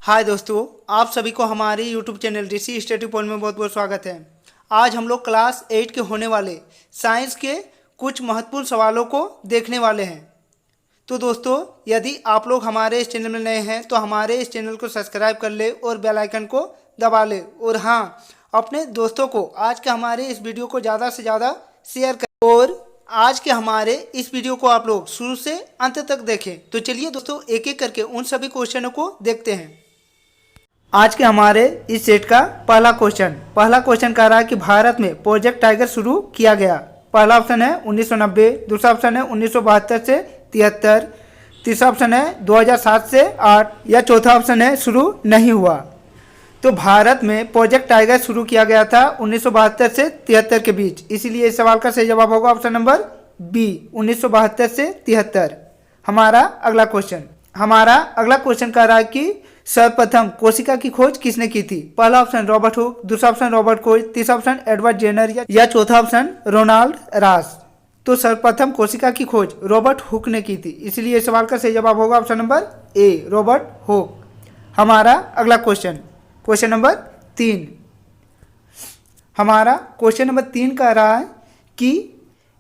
हाय दोस्तों, आप सभी को हमारे YouTube चैनल ऋषि स्टडी पॉइंट में बहुत बहुत स्वागत है। आज हम लोग क्लास 8 के होने वाले साइंस के कुछ महत्वपूर्ण सवालों को देखने वाले हैं। तो दोस्तों, यदि आप लोग हमारे इस चैनल में नए हैं तो हमारे इस चैनल को सब्सक्राइब कर ले और बेल आइकन को दबा ले। और हाँ, अपने दोस्तों को आज के हमारे इस वीडियो को ज़्यादा से ज़्यादा शेयर करें और आज के हमारे इस वीडियो को आप लोग शुरू से अंत तक देखें। तो चलिए दोस्तों, एक एक करके उन सभी क्वेश्चनों को देखते हैं। आज के हमारे इस सेट का पहला क्वेश्चन कह रहा है कि भारत में प्रोजेक्ट टाइगर शुरू किया गया। पहला ऑप्शन है 1990, दूसरा ऑप्शन है 1972 से 73, तीसरा ऑप्शन है 2007 से 8 या चौथा ऑप्शन है शुरू नहीं हुआ। तो भारत में प्रोजेक्ट टाइगर शुरू किया गया था 1972 से 73 के बीच, इसीलिए इस सवाल का सही जवाब होगा ऑप्शन नंबर बी 1972 से 73। हमारा अगला क्वेश्चन कह रहा है कि सर्वप्रथम कोशिका की खोज किसने की थी। पहला ऑप्शन रॉबर्ट हुक, दूसरा ऑप्शन रॉबर्ट कोच, तीसरा ऑप्शन एडवर्ड जेनर या चौथा ऑप्शन रोनाल्ड रास। तो सर्वप्रथम कोशिका की खोज रॉबर्ट हुक ने की थी, इसलिए इस सवाल का सही जवाब होगा option number A Robert Hooke. हमारा अगला क्वेश्चन नंबर 3। हमारा क्वेश्चन नंबर 3 कह रहा है कि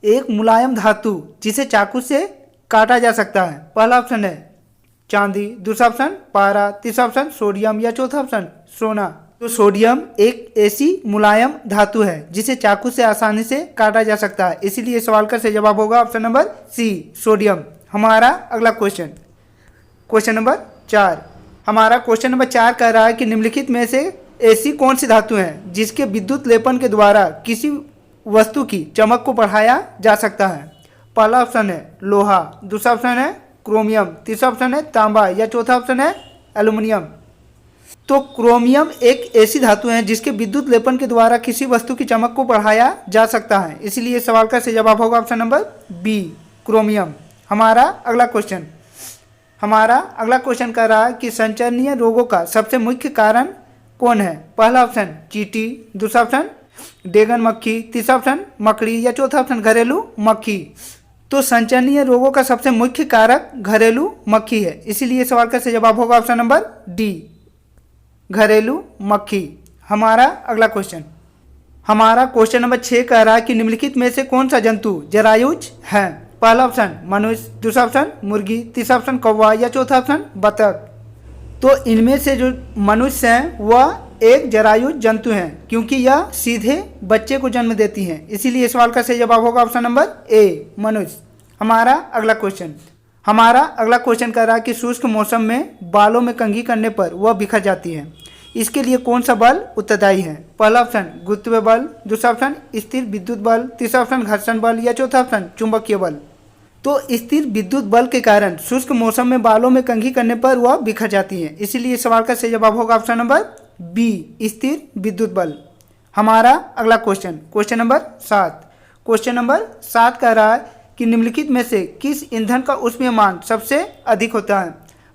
एक मुलायम धातु जिसे चाकू से काटा जा सकता है। पहला ऑप्शन है चांदी, दूसरा ऑप्शन पारा, तीसरा ऑप्शन सोडियम या चौथा ऑप्शन सोना। तो सोडियम एक ऐसी मुलायम धातु है जिसे चाकू से आसानी से काटा जा सकता है, इसीलिए सवाल का सही जवाब होगा ऑप्शन नंबर सी सोडियम। हमारा अगला क्वेश्चन नंबर 4। हमारा क्वेश्चन नंबर 4 कह रहा है कि निम्नलिखित में से ऐसी कौन सी धातु है जिसके विद्युत लेपन के द्वारा किसी वस्तु की चमक को बढ़ाया जा सकता है। पहला ऑप्शन है लोहा, दूसरा ऑप्शन है क्रोमियम, तीसरा ऑप्शन है तांबा या चौथा ऑप्शन है एल्युमिनियम। तो क्रोमियम एक ऐसी धातु है जिसके विद्युत लेपन के द्वारा किसी वस्तु की चमक को बढ़ाया जा सकता है, इसीलिए सवाल का सही जवाब होगा ऑप्शन नंबर बी क्रोमियम। हमारा अगला क्वेश्चन कह रहा है कि संचरणीय रोगों का सबसे मुख्य कारण कौन है। पहला ऑप्शन चींटी, दूसरा ऑप्शन डेंगू मक्खी, तीसरा ऑप्शन मकड़ी या चौथा ऑप्शन घरेलू मक्खी। तो संचरणीय रोगों का सबसे मुख्य कारक घरेलू मक्खी है, इसीलिए सवाल का सही जवाब होगा ऑप्शन नंबर डी घरेलू मक्खी। हमारा अगला क्वेश्चन नंबर 6 कह रहा है कि निम्नलिखित में से कौन सा जंतु जरायुज है। पहला ऑप्शन मनुष्य, दूसरा ऑप्शन मुर्गी, तीसरा ऑप्शन कौवा या चौथा ऑप्शन बतख। तो इनमें से जो मनुष्य हैं वह एक जरायुज जंतु हैं, क्योंकि यह सीधे बच्चे को जन्म देती हैं, इसीलिए सवाल का सही जवाब होगा ऑप्शन नंबर ए मनुष्य। हमारा अगला क्वेश्चन कह रहा है कि शुष्क मौसम में बालों में कंघी करने पर वह बिखर जाती है। इसके लिए कौन सा बल उत्तरदायी है। पहला ऑप्शन गुरुत्वीय बल, दूसरा ऑप्शन स्थिर विद्युत बल, तीसरा ऑप्शन घर्षण बल या चौथा ऑप्शन चुंबकीय बल। तो स्थिर विद्युत बल के कारण शुष्क मौसम में बालों में कंघी करने पर वह बिखर जाती है, इसीलिए सवाल का सही जवाब होगा ऑप्शन नंबर बी स्थिर विद्युत बल। हमारा अगला क्वेश्चन नंबर 7 कह रहा है कि निम्नलिखित में से किस ईंधन का ऊष्मीयमान सबसे अधिक होता है।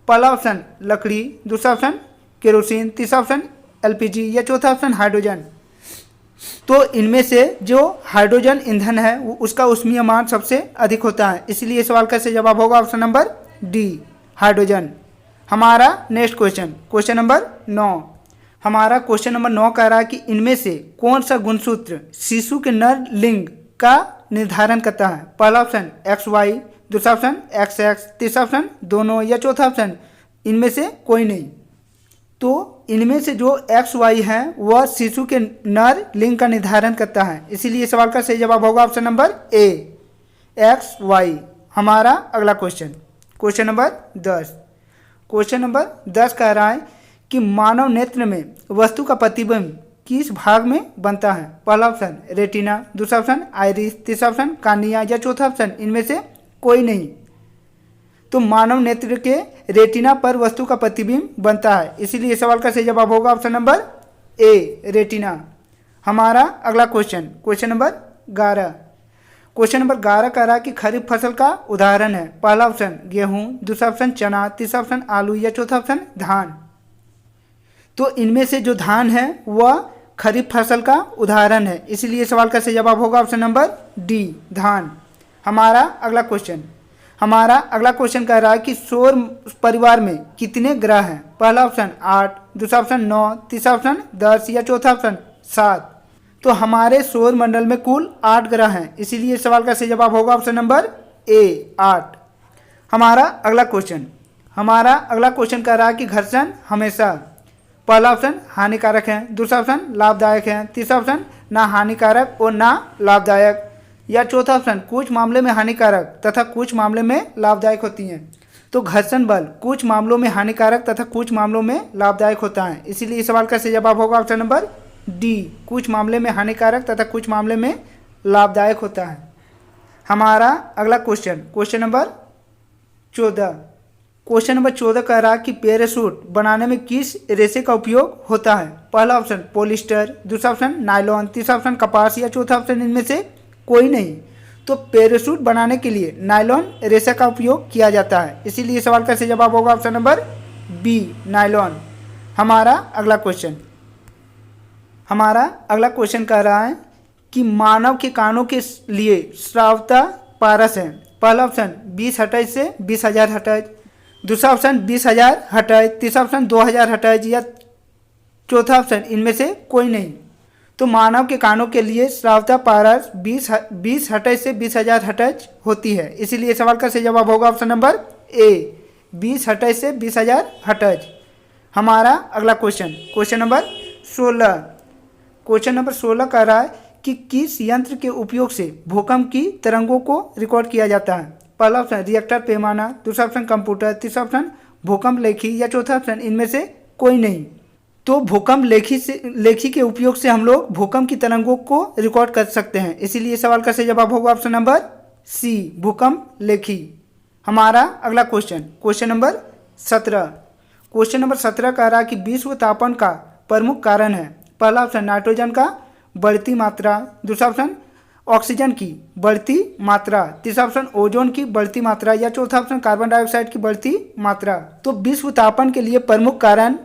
पहला ऑप्शन लकड़ी, दूसरा ऑप्शन केरोसिन, तीसरा ऑप्शन एलपीजी या चौथा ऑप्शन हाइड्रोजन। तो इनमें से जो हाइड्रोजन ईंधन है उसका ऊष्मीयमान सबसे अधिक होता है, इसलिए सवाल का सही जवाब होगा ऑप्शन नंबर डी हाइड्रोजन। हमारा नेक्स्ट क्वेश्चन नंबर 9। हमारा क्वेश्चन नंबर 9 कह रहा है कि इनमें से कौन सा गुणसूत्र शिशु के नर लिंग का निर्धारण करता है। पहला ऑप्शन XY, दूसरा ऑप्शन XX, तीसरा ऑप्शन दोनों या चौथा ऑप्शन इनमें से कोई नहीं। तो इनमें से जो XY है वह शिशु के नर लिंग का निर्धारण करता है, इसीलिए सवाल का सही जवाब होगा ऑप्शन नंबर ए XY। हमारा अगला क्वेश्चन नंबर 10 कह रहा है कि मानव नेत्र में वस्तु का प्रतिबिंब किस भाग में बनता है। पहला ऑप्शन रेटिना, दूसरा ऑप्शन आइरिस, तीसरा ऑप्शन कार्निया या चौथा ऑप्शन इनमें से कोई नहीं। तो मानव नेत्र के रेटिना पर वस्तु का प्रतिबिंब बनता है, इसीलिए सवाल का सही जवाब होगा ऑप्शन नंबर ए रेटिना। हमारा अगला क्वेश्चन नंबर 11 कह रहा है कि खरीफ फसल का उदाहरण है। पहला ऑप्शन गेहूं, दूसरा ऑप्शन चना, तीसरा ऑप्शन आलू या चौथा ऑप्शन धान। तो इनमें से जो धान है वह खरीफ फसल का उदाहरण है, इसलिए सवाल का सही जवाब होगा ऑप्शन नंबर डी धान। हमारा अगला क्वेश्चन कह रहा है कि सौर परिवार में कितने ग्रह हैं। पहला ऑप्शन 8, दूसरा ऑप्शन 9, तीसरा ऑप्शन 10 या चौथा ऑप्शन 7। तो हमारे सौर मंडल में कुल 8 ग्रह हैं, इसीलिए इस सवाल का सही जवाब होगा ऑप्शन नंबर ए 8। हमारा अगला क्वेश्चन कह रहा है कि घर्षण हमेशा पहला ऑप्शन हानिकारक है, दूसरा ऑप्शन लाभदायक है, तीसरा ऑप्शन ना हानिकारक और ना लाभदायक, या चौथा ऑप्शन कुछ मामले में हानिकारक तथा कुछ मामले में लाभदायक होती हैं। तो घर्षण बल कुछ मामलों में हानिकारक तथा कुछ मामलों में लाभदायक होता है, इसीलिए इस सवाल का सही जवाब होगा ऑप्शन नंबर डी, कुछ मामले में हानिकारक तथा कुछ मामले में लाभदायक होता है। हमारा अगला क्वेश्चन नंबर 14 कह रहा कि पैराशूट बनाने में किस रेशे का उपयोग होता है। पहला ऑप्शन पॉलिस्टर, दूसरा ऑप्शन नायलॉन, तीसरा ऑप्शन कपास या चौथा ऑप्शन इनमें से कोई नहीं। तो पैराशूट बनाने के लिए नायलॉन रेशे का उपयोग किया जाता है, इसीलिए सवाल का सही जवाब होगा ऑप्शन नंबर बी नायलॉन। हमारा अगला क्वेश्चन कह रहा है कि मानव के कानों के लिए श्राव्यता पारस है। पहला ऑप्शन 20 हर्ट्ज से 20,000 हर्ट्ज, दूसरा ऑप्शन 20,000 हर्ट्ज, तीसरा ऑप्शन 2,000 हर्ट्ज या चौथा ऑप्शन इनमें से कोई नहीं। तो मानव के कानों के लिए श्राव्यता पारस 20 हर्ट्ज से 20,000 हर्ट्ज होती है, इसीलिए सवाल का सही जवाब होगा ऑप्शन नंबर ए 20 हर्ट्ज से 20,000 हर्ट्ज। हमारा अगला क्वेश्चन नंबर 16 कह रहा है कि किस यंत्र के उपयोग से भूकंप की तरंगों को रिकॉर्ड किया जाता है। पहला ऑप्शन रिएक्टर पैमाना, दूसरा ऑप्शन कंप्यूटर, तीसरा ऑप्शन भूकंप लेखी या चौथा ऑप्शन इनमें से कोई नहीं। तो भूकंप लेखी के उपयोग से हम लोग भूकंप की तरंगों को रिकॉर्ड कर सकते हैं, इसीलिए सवाल का सही जवाब होगा ऑप्शन नंबर सी भूकंप लेखी। हमारा अगला क्वेश्चन नंबर 17 कह रहा है कि विश्व तापन का प्रमुख कारण है। पहला ऑप्शन नाइट्रोजन का बढ़ती मात्रा, दूसरा ऑप्शन ऑक्सीजन की बढ़ती मात्रा, तीसरा ऑप्शन ओजोन की बढ़ती मात्रा या चौथा ऑप्शन कार्बन डाइऑक्साइड की बढ़ती मात्रा। तो विश्व तापन के लिए प्रमुख कारण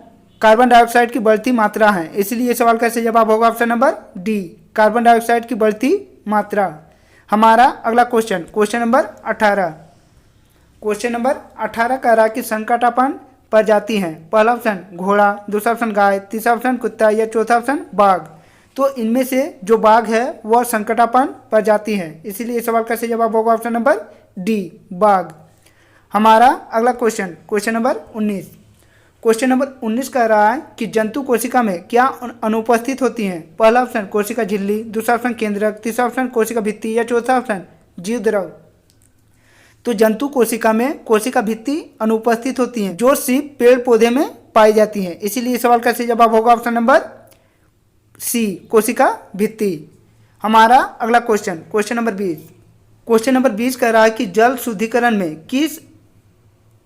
कार्बन डाइऑक्साइड की बढ़ती मात्रा है, इसलिए सवाल का सही जवाब होगा option number D carbon dioxide की बढ़ती मात्रा। हमारा अगला क्वेश्चन नंबर 18 कह रहा है कि संकटापन प्रजाति हैं। पहला ऑप्शन घोड़ा, दूसरा ऑप्शन गाय, तीसरा ऑप्शन कुत्ता या चौथा ऑप्शन बाघ। तो इनमें से जो बाघ है वह संकटापन प्रजाति है, इसीलिए सवाल का सही जवाब होगा ऑप्शन नंबर डी बाघ। हमारा अगला क्वेश्चन नंबर 19 कह रहा है कि जंतु कोशिका में क्या अनुपस्थित होती हैं। पहला ऑप्शन कोशिका झिल्ली, दूसरा ऑप्शन केंद्रक, तीसरा ऑप्शन कोशिका भित्ति या चौथा ऑप्शन जीव द्रव। तो जंतु कोशिका में कोशिका भित्ति अनुपस्थित होती हैं, जो सिर्फ पेड़ पौधे में पाई जाती हैं, इसीलिए सवाल का सही जवाब होगा ऑप्शन नंबर सी कोशिका भित्ति। हमारा अगला क्वेश्चन नंबर 20 कह रहा है कि जल शुद्धिकरण में किस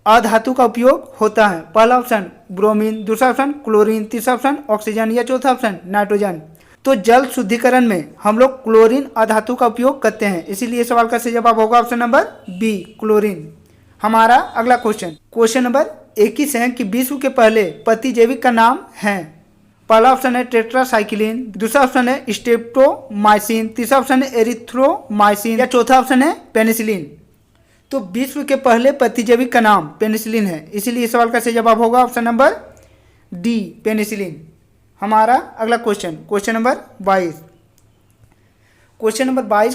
अधातु का उपयोग होता है। पहला ऑप्शन ब्रोमीन, दूसरा ऑप्शन क्लोरीन, तीसरा ऑप्शन ऑक्सीजन या चौथा ऑप्शन नाइट्रोजन। तो जल शुद्धिकरण में हम लोग क्लोरीन अधातु का उपयोग करते हैं, इसीलिए सवाल का सही जवाब होगा ऑप्शन नंबर बी क्लोरीन। हमारा अगला क्वेश्चन नंबर 21 है कि विश्व के पहले प्रतिजैविक का नाम है। पहला ऑप्शन है टेट्रासाइक्लिन, दूसरा ऑप्शन है स्ट्रेप्टोमाइसिन, तीसरा ऑप्शन है एरिथ्रोमाइसिन या चौथा ऑप्शन है पेनिसिलिन। तो विश्व के पहले प्रतिजैविक का नाम पेनिसिलिन है, इसीलिए सवाल का सही जवाब होगा ऑप्शन नंबर डी पेनिसिलिन। हमारा अगला क्वेश्चन नंबर 22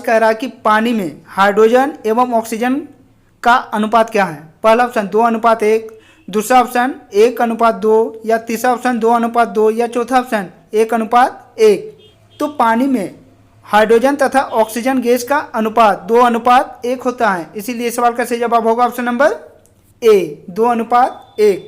कह रहा है कि पानी में हाइड्रोजन एवं ऑक्सीजन का अनुपात क्या है। पहला ऑप्शन 2:1, दूसरा ऑप्शन 1:2 या तीसरा ऑप्शन 2:2 या चौथा ऑप्शन 1:1। तो पानी में हाइड्रोजन तथा ऑक्सीजन गैस का अनुपात 2:1 होता है, इसीलिए सवाल का सही जवाब होगा ऑप्शन नंबर ए 2:1।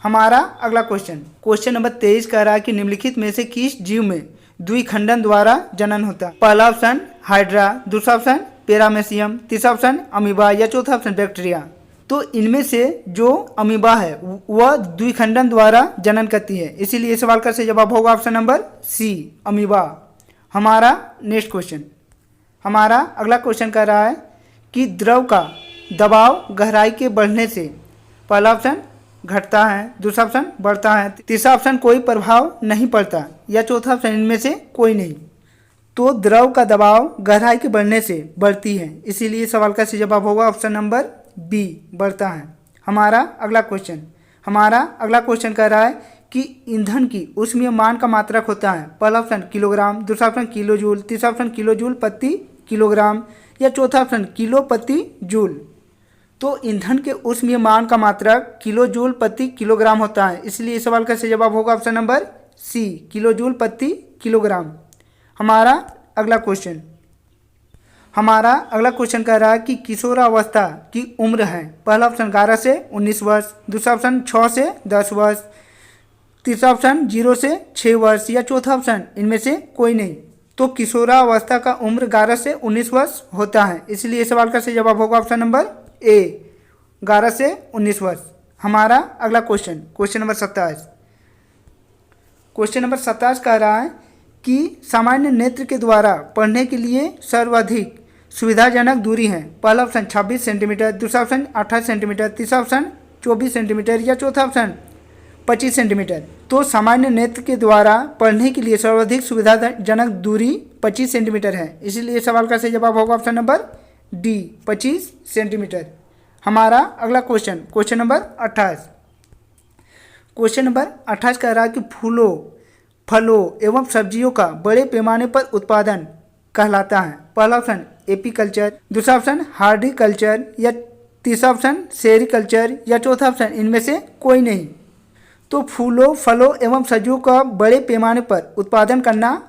हमारा अगला क्वेश्चन नंबर 23 कह रहा है कि निम्नलिखित में से किस जीव में द्विखंडन द्वारा जनन होता है। पहला ऑप्शन हाइड्रा, दूसरा ऑप्शन पैरामेसियम, तीसरा ऑप्शन अमीबा या चौथा ऑप्शन बैक्टीरिया। तो इनमें से जो अमीबा है वह द्विखंडन द्वारा जनन करती है, इसीलिए सवाल का सही जवाब होगा ऑप्शन नंबर सी अमीबा। हमारा नेक्स्ट हमारा अगला क्वेश्चन कह रहा है कि द्रव का दबाव गहराई के बढ़ने से पहला ऑप्शन घटता है, दूसरा ऑप्शन बढ़ता है, तीसरा ऑप्शन कोई प्रभाव नहीं पड़ता या चौथा ऑप्शन इनमें से कोई नहीं। तो द्रव का दबाव गहराई के बढ़ने से बढ़ती है, इसीलिए सवाल का सही जवाब होगा ऑप्शन नंबर बी बढ़ता है। हमारा अगला हमारा अगला क्वेश्चन कह रहा है कि ईंधन की ऊष्मीय मान का मात्रक होता है। पहला ऑप्शन किलोग्राम, दूसरा ऑप्शन किलो जूल, तीसरा ऑप्शन किलो जूल प्रति किलोग्राम या चौथा ऑप्शन किलो प्रति जूल। तो ईंधन के ऊष्मीय मान का मात्रक किलो जूल प्रति किलोग्राम होता है, इसलिए इस सवाल का सही जवाब होगा option number C, kilo joule प्रति किलोग्राम। हमारा अगला क्वेश्चन कह रहा है कि किशोरावस्था की उम्र है। पहला ऑप्शन 11 से 19 वर्ष, दूसरा ऑप्शन 6 से 10 वर्ष, तीसरा ऑप्शन 0 से 6 वर्ष या चौथा ऑप्शन इनमें से कोई नहीं। तो किशोरावस्था का उम्र 11 से 19 वर्ष होता है, इसलिए इस सवाल का सही जवाब होगा ऑप्शन नंबर ए, 11 से 19 वर्ष। हमारा अगला क्वेश्चन नंबर 27 कह रहा है कि सामान्य नेत्र के द्वारा पढ़ने के लिए सर्वाधिक सुविधाजनक दूरी है। पहला ऑप्शन 26 सेंटीमीटर, दूसरा ऑप्शन 28 सेंटीमीटर, तीसरा ऑप्शन 24 सेंटीमीटर या चौथा ऑप्शन 25 सेंटीमीटर। तो सामान्य नेत्र के द्वारा पढ़ने के लिए सर्वाधिक सुविधाजनक दूरी 25 सेंटीमीटर है, इसीलिए सवाल का सही जवाब होगा ऑप्शन नंबर डी, 25 सेंटीमीटर। हमारा अगला क्वेश्चन नंबर 28 कह रहा है कि फूलों, फलों एवं सब्जियों का बड़े पैमाने पर उत्पादन कहलाता है। पहला ऑप्शन एपीकल्चर, दूसरा ऑप्शन हार्डिकल्चर या तीसरा ऑप्शन सेरिकल्चर या चौथा ऑप्शन इनमें से कोई नहीं। तो फूलों, फलों एवं सब्जियों का बड़े पैमाने पर उत्पादन करना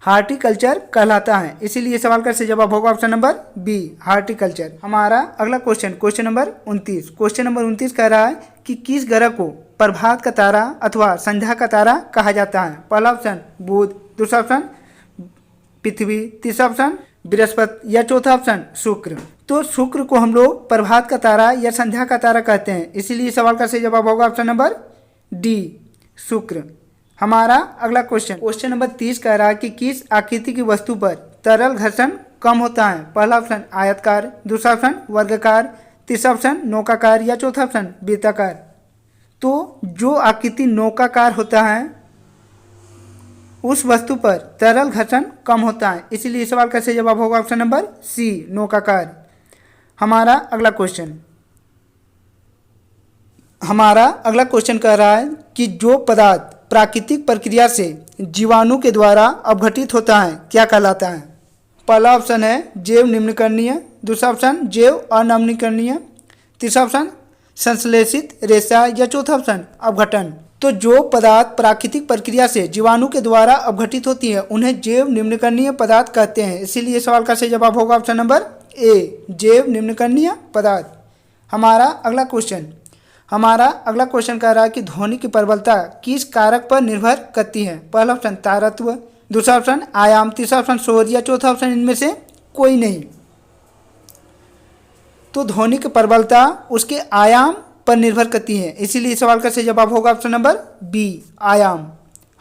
हार्टिकल्चर कहलाता है, इसीलिए सवाल का सही जवाब होगा ऑप्शन नंबर बी, हार्टिकल्चर। हमारा अगला क्वेश्चन नंबर 29 कह रहा है कि किस ग्रह को प्रभात का तारा अथवा संध्या का तारा कहा जाता है। पहला ऑप्शन बुध, दूसरा ऑप्शन पृथ्वी, तीसरा ऑप्शन बृहस्पति या चौथा ऑप्शन शुक्र। तो शुक्र को हम लोग प्रभात का तारा या संध्या का तारा कहते हैं, इसीलिए सवाल का सही जवाब होगा ऑप्शन नंबर डी, शुक्र। हमारा अगला क्वेश्चन नंबर 30 कह रहा है कि किस आकृति की वस्तु पर तरल घर्षण कम होता है। पहला ऑप्शन आयतकार, दूसरा ऑप्शन वर्गाकार, तीसरा ऑप्शन नौकाकार या चौथा ऑप्शन वृत्ताकार। तो जो आकृति नौकाकार होता है उस वस्तु पर तरल घर्षण कम होता है, इसीलिए इस सवाल का सही जवाब होगा ऑप्शन नंबर सी, नौकाकार। हमारा अगला क्वेश्चन कह रहा है कि जो पदार्थ प्राकृतिक प्रक्रिया से जीवाणु के द्वारा अपघटित होता है क्या कहलाता है। पहला ऑप्शन है जैव निम्नीकरणीय, दूसरा ऑप्शन जैव अनम्नीकरणीय, तीसरा ऑप्शन संश्लेषित रेशा या चौथा ऑप्शन अपघटन। तो जो पदार्थ प्राकृतिक प्रक्रिया से जीवाणु के द्वारा अपघटित होती है उन्हें जैव निम्नीकरणीय पदार्थ कहते हैं, इसीलिए सवाल का सही जवाब होगा ऑप्शन नंबर ए, जैव निम्नीकरणीय पदार्थ। हमारा अगला क्वेश्चन कह रहा है कि ध्वनि की प्रबलता किस कारक पर निर्भर करती है। पहला ऑप्शन तारत्व, दूसरा ऑप्शन आयाम, तीसरा ऑप्शन शोर या चौथा ऑप्शन इनमें से कोई नहीं। तो ध्वनि की प्रबलता उसके आयाम पर निर्भर करती है, इसीलिए सवाल का सही जवाब होगा ऑप्शन नंबर बी, आयाम।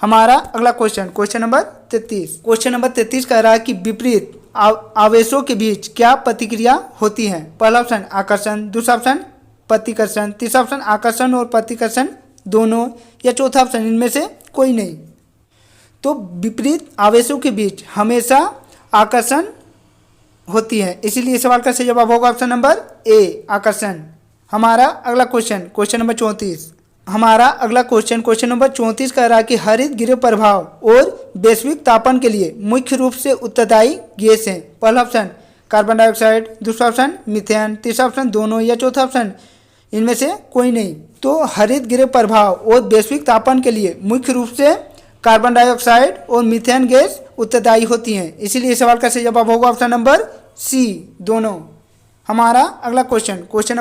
हमारा अगला क्वेश्चन नंबर 33 कह रहा है कि विपरीत आवेशों के बीच क्या प्रतिक्रिया होती है। पहला ऑप्शन आकर्षण, दूसरा ऑप्शन प्रतिकर्षण, तीसरा ऑप्शन आकर्षण और प्रतिकर्षण दोनों या चौथा ऑप्शन इनमें से कोई नहीं। तो विपरीत आवेशों के बीच हमेशा आकर्षण होती है, इसीलिए सवाल का सही जवाब होगा ऑप्शन नंबर ए, आकर्षण। हमारा अगला क्वेश्चन नंबर 34 कह रहा है कि हरित गृह प्रभाव और वैश्विक तापन के लिए मुख्य रूप से उत्तरदायी गैस हैं। पहला ऑप्शन कार्बन डाइऑक्साइड, दूसरा ऑप्शन मीथेन, तीसरा ऑप्शन दोनों या चौथा ऑप्शन इनमें से कोई नहीं। तो हरित गृह प्रभाव और वैश्विक तापन के लिए मुख्य रूप से कार्बन डाइऑक्साइड और मीथेन गैस उत्तरदायी होती हैं, इसीलिए सवाल का सही जवाब होगा ऑप्शन नंबर सी, दोनों। हमारा अगला क्वेश्चन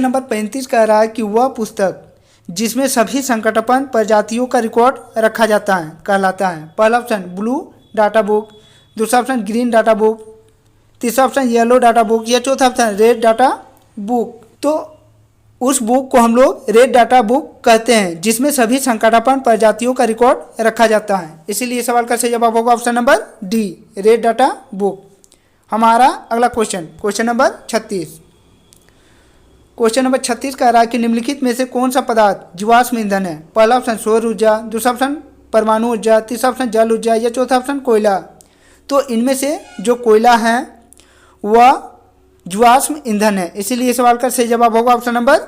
नंबर 35 कह रहा है कि वह पुस्तक जिसमें सभी संकटपन प्रजातियों का रिकॉर्ड रखा जाता है कहलाता है। पहला ऑप्शन ब्लू डाटा बुक, दूसरा ऑप्शन ग्रीन डाटा बुक, तीसरा ऑप्शन येलो डाटा बुक या चौथा ऑप्शन रेड डाटा बुक। तो उस बुक को हम लोग रेड डाटा बुक कहते हैं जिसमें सभी संकटापन्न प्रजातियों का रिकॉर्ड रखा जाता है, इसीलिए सवाल का सही जवाब होगा option number D, red data book. हमारा अगला क्वेश्चन नंबर 36 कह रहा है कि निम्नलिखित में से कौन सा पदार्थ जीवाश्म ईंधन है। पहला ऑप्शन सौर ऊर्जा, दूसरा ऑप्शन परमाणु ऊर्जा, तीसरा ऑप्शन जल ऊर्जा या चौथा ऑप्शन कोयला। तो इनमें से जो कोयला है वह जीवाश्म ईंधन है, इसीलिए सवाल का सही जवाब होगा ऑप्शन नंबर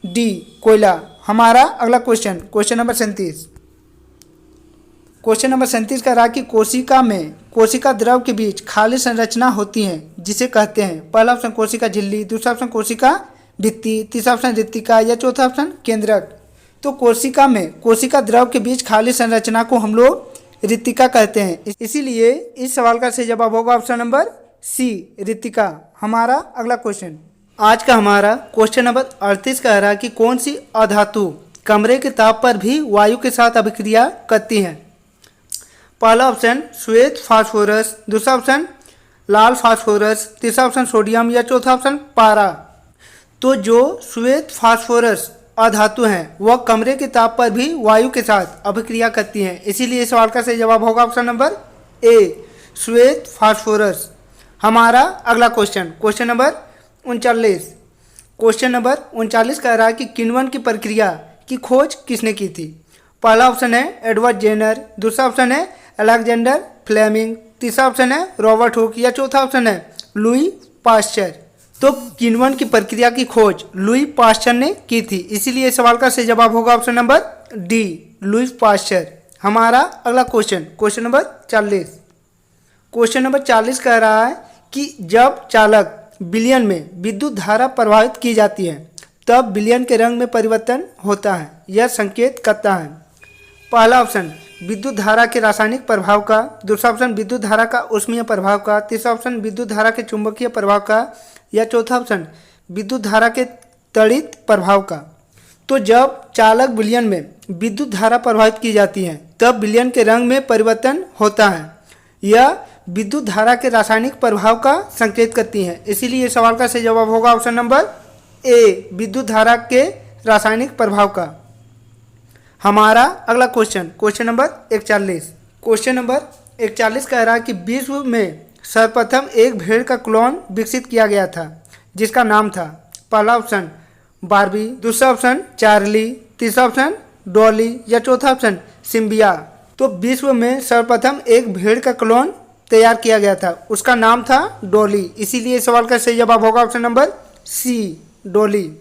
डी कोयला। हमारा अगला question, question number 37। Question number 37 कह रहा है कि कोशिका में कोशिका द्रव के बीच खाली संरचना होती है जिसे कहते हैं। पहला ऑप्शन कोशिका झिल्ली, दूसरा ऑप्शन कोशिका भित्ति, तीसरा ऑप्शन रिक्तिका या चौथा ऑप्शन केंद्रक। तो कोशिका में कोशिका द्रव के बीच खाली संरचना को हम लोग रिक्तिका कहते हैं। इसीलिए इस सवाल का सही जवाब होगा ऑप्शन नंबर सी, रिक्तिका। हमारा अगला क्वेश्चन, आज का हमारा क्वेश्चन नंबर 38 कह रहा है कि कौन सी अधातु कमरे के ताप पर भी वायु के साथ अभिक्रिया करती है। पहला ऑप्शन श्वेत फास्फोरस, दूसरा ऑप्शन लाल फास्फोरस, तीसरा ऑप्शन सोडियम या चौथा ऑप्शन पारा। तो जो श्वेत फास्फोरस अधातु हैं वह कमरे के ताप पर भी वायु के साथ अभिक्रिया करती हैं। इसीलिए इस सवाल का सही जवाब होगा ऑप्शन नंबर ए, श्वेत फास्फोरस। हमारा अगला question, question number 39। Question number 39 कह रहा है कि किण्वन की प्रक्रिया की खोज किसने की थी। पहला ऑप्शन है एडवर्ड जेनर, दूसरा ऑप्शन है अलेक्जेंडर फ्लेमिंग, तीसरा ऑप्शन है रॉबर्ट हुक या चौथा ऑप्शन है लुई पाश्चर। तो किण्वन की प्रक्रिया की खोज लुई पाश्चर ने की थी। इसीलिए इस सवाल का सही जवाब होगा option number D, Louis Pasteur. हमारा अगला question, question number 40। Question number 40 कह रहा है कि जब चालक विलयन में विद्युत धारा प्रवाहित की जाती है तब विलयन के रंग में परिवर्तन होता है। यह संकेत करता है। पहला ऑप्शन विद्युत धारा के रासायनिक प्रभाव का, दूसरा ऑप्शन विद्युत धारा का ऊष्मीय प्रभाव का, तीसरा ऑप्शन विद्युत धारा के चुंबकीय प्रभाव का या चौथा ऑप्शन विद्युत धारा के त्वरित प्रभाव का। तो जब चालक विलयन में विद्युत धारा प्रवाहित की जाती है तब विलयन के रंग में परिवर्तन होता है। यह विद्युत धारा के रासायनिक प्रभाव का संकेत करती है। इसीलिए सवाल का सही जवाब होगा ऑप्शन नंबर ए, विद्युत धारा के रासायनिक प्रभाव का। हमारा अगला question, question number 41। Question number 41 कह रहा है कि विश्व में सर्वप्रथम एक भेड़ का क्लोन विकसित किया गया था जिसका नाम था। पहला ऑप्शन बारबी, दूसरा ऑप्शन चार्ली, तीसरा ऑप्शन डॉली या चौथा ऑप्शन सिम्बिया। तो विश्व में सर्वप्रथम एक भेड़ का क्लोन तैयार किया गया था, उसका नाम था डॉली। इसीलिए इस सवाल का सही जवाब होगा ऑप्शन नंबर सी, डॉली।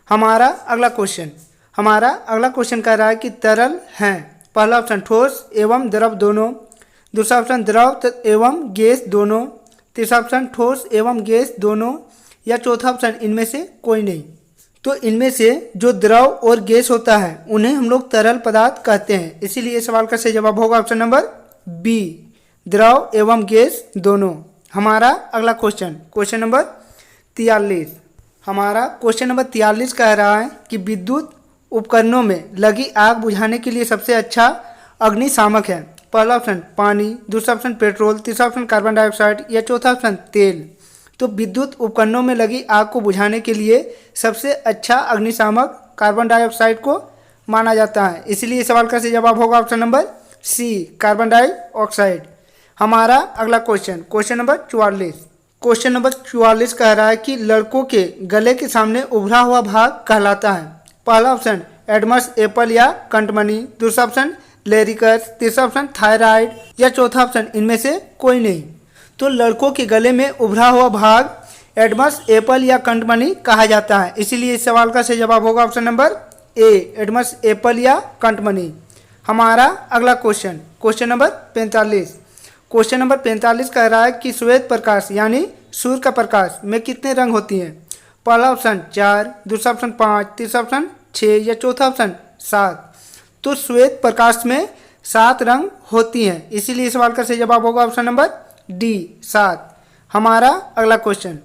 हमारा अगला क्वेश्चन, हमारा अगला क्वेश्चन कह रहा है कि तरल हैं। पहला ऑप्शन ठोस एवं द्रव दोनों, दूसरा ऑप्शन द्रव एवं गैस दोनों, तीसरा ऑप्शन ठोस एवं गैस दोनों या चौथा ऑप्शन इनमें से कोई नहीं। तो इनमें से जो द्रव और गैस होता है उन्हें हम लोग तरल पदार्थ कहते हैं। इसीलिए सवाल का सही जवाब होगा ऑप्शन नंबर बी, द्रव एवं गैस दोनों। हमारा अगला क्वेश्चन, क्वेश्चन नंबर 43। हमारा क्वेश्चन नंबर 43 कह रहा है कि विद्युत उपकरणों में लगी आग बुझाने के लिए सबसे अच्छा अग्निशामक है। पहला ऑप्शन पानी, दूसरा ऑप्शन पेट्रोल, तीसरा ऑप्शन कार्बन डाइऑक्साइड या चौथा ऑप्शन तेल। तो विद्युत उपकरणों में लगी आग को बुझाने के लिए सबसे अच्छा अग्निशामक कार्बन डाइऑक्साइड को माना जाता है। इसलिए सवाल का सही जवाब होगा option number C, carbon dioxide. हमारा अगला question, question number 44। Question number 44 कह रहा है कि लड़कों के गले के सामने उभरा हुआ भाग कहलाता है। पहला ऑप्शन एडमस एपल या कंठमणि, दूसरा ऑप्शन लेरिकस, तीसरा ऑप्शन थायराइड या चौथा ऑप्शन इनमें से कोई नहीं। तो लड़कों के गले में उभरा हुआ भाग एडमस एपल या कंठमणि कहा जाता है। इसीलिए इस सवाल का सही जवाब होगा option number A, Adamas Apple या कंठमणि। हमारा अगला question, question number 45। Question number 45 कह रहा है कि श्वेत प्रकाश यानी सूर्य का प्रकाश में कितने रंग होती हैं। पहला ऑप्शन 4, दूसरा ऑप्शन 5, तीसरा ऑप्शन 6 या चौथा ऑप्शन 7। तो श्वेत प्रकाश में 7 रंग होती हैं। इसीलिए सवाल का सही जवाब होगा ऑप्शन नंबर डी, 7। हमारा अगला क्वेश्चन,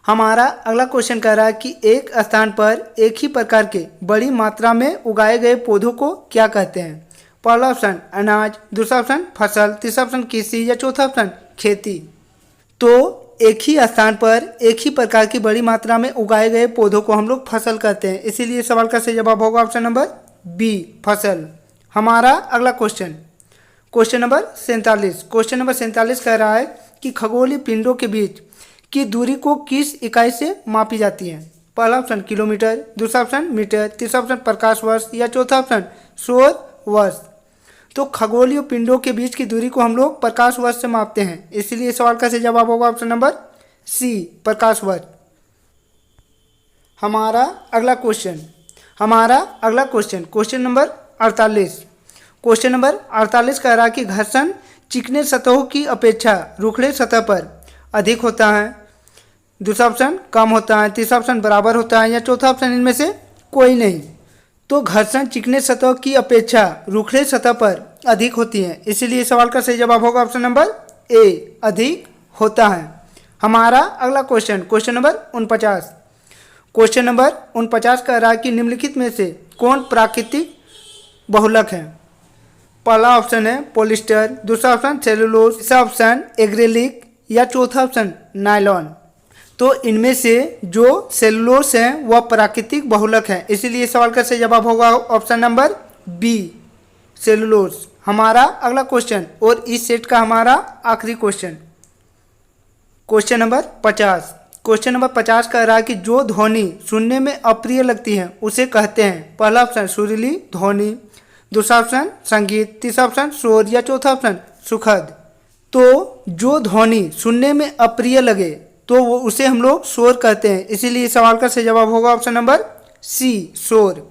हमारा अगला क्वेश्चन कह रहा है कि एक स्थान पर एक ही प्रकार के बड़ी मात्रा में उगाए गए पौधों को क्या कहते हैं। पहला ऑप्शन अनाज, दूसरा ऑप्शन फसल, तीसरा ऑप्शन कृषि या चौथा ऑप्शन खेती। तो एक ही स्थान पर एक ही प्रकार की बड़ी मात्रा में उगाए गए पौधों को हम लोग फसल कहते हैं। इसीलिए सवाल का सही जवाब होगा ऑप्शन नंबर बी, फसल। हमारा अगला question, question number 47। Question number 47 कह रहा है कि खगोलीय पिंडों के बीच की दूरी को किस इकाई से मापी जाती है। पहला ऑप्शन किलोमीटर, दूसरा ऑप्शन मीटर, तीसरा ऑप्शन प्रकाश वर्ष या चौथा ऑप्शन सौर वर्ष। तो खगोलीय पिंडों के बीच की दूरी को हम लोग प्रकाश वर्ष से मापते हैं। इसलिए सवाल का सही जवाब होगा ऑप्शन नंबर सी, प्रकाश वर्ष। हमारा अगला question question number 48। Question number 48 कह रहा है कि घर्षण चिकने सतहों की अपेक्षा रूखड़े सतह पर अधिक होता है। दूसरा ऑप्शन कम होता है, तीसरा ऑप्शन बराबर होता है, या चौथा ऑप्शन इनमें से कोई नहीं। तो घर्षण चिकने सतह की अपेक्षा रूखड़े सतह पर अधिक होती है, इसीलिए सवाल का सही जवाब होगा ऑप्शन नंबर ए, अधिक होता है। हमारा अगला क्वेश्चन नंबर 49। क्वेश्चन नंबर 49 कह रहा है कि निम्नलिखित में से कौन प्राकृतिक बहुलक है। पहला ऑप्शन है पॉलिस्टर, दूसरा ऑप्शन सेलुलोज, तीसरा ऑप्शन एक्रेलिक, या चौथा ऑप्शन नायलॉन। तो इनमें से जो सेलुलोज है वह प्राकृतिक बहुलक है, इसीलिए सवाल का सही जवाब होगा ऑप्शन नंबर बी, सेलुलोज। हमारा अगला क्वेश्चन और इस सेट का हमारा आखिरी क्वेश्चन नंबर 50। क्वेश्चन नंबर 50 कह रहा है कि जो ध्वनि सुनने में अप्रिय लगती है उसे कहते हैं। पहला ऑप्शन सुरीली ध्वनि, दूसरा ऑप्शन संगीत, तीसरा ऑप्शन शोर, या चौथा ऑप्शन सुखद। तो जो ध्वनि सुनने में अप्रिय लगे तो वो उसे हम लोग शोर कहते हैं, इसीलिए सवाल का सही जवाब होगा ऑप्शन नंबर सी, शोर।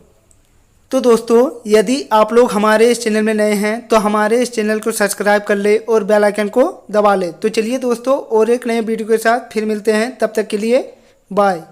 तो दोस्तों यदि आप लोग हमारे इस चैनल में नए हैं तो हमारे इस चैनल को सब्सक्राइब कर ले और बेल आइकन को दबा ले। तो चलिए दोस्तों और एक नए वीडियो के साथ फिर मिलते हैं, तब तक के लिए बाय।